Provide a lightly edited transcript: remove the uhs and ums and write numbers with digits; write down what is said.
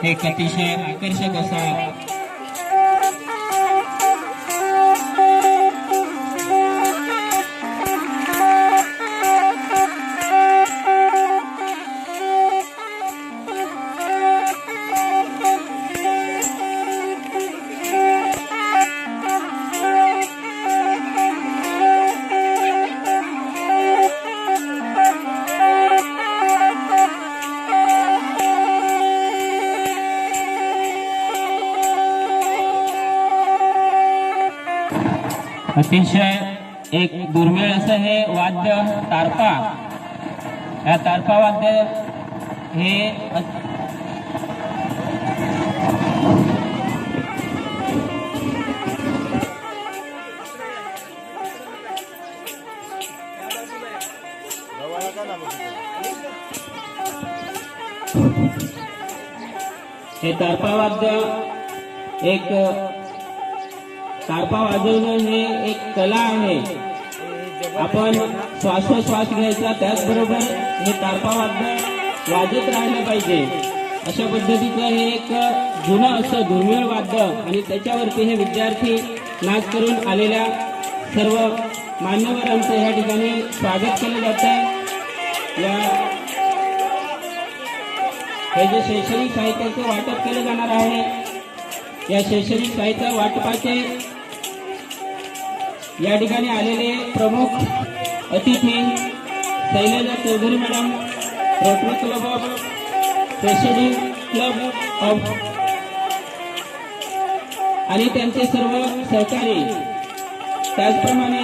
एक अतिशय आकर्षक असा अतिशय एक दुर्मिळ असं हे वाद्य तारपा। या तारपा वाद्य हे तारपा वाद्य एक तारपा वाजवणं हे एक कला आहे। आपण श्वासोश्वास घ्यायचा, त्याचबरोबर हे तारपा वाद्य वाजत राहिलं पाहिजे। अशा पद्धतीचं हे एक जुनं असं दुर्मिळ वाद्य आणि त्याच्यावरती हे विद्यार्थी नाच करून आलेल्या सर्व मान्यवरांचं या ठिकाणी स्वागत केलं जातं। हे जे शैक्षणिक साहित्याचं वाटप केलं जाणार आहे, या शैक्षणिक साहित्य वाटपाचे या ठिकाणी आलेले प्रमुख अतिथी Shailaja Chaudhari madam, rotary club of presiding club of आणि त्यांचे सर्व सहकारी, त्याचप्रमाणे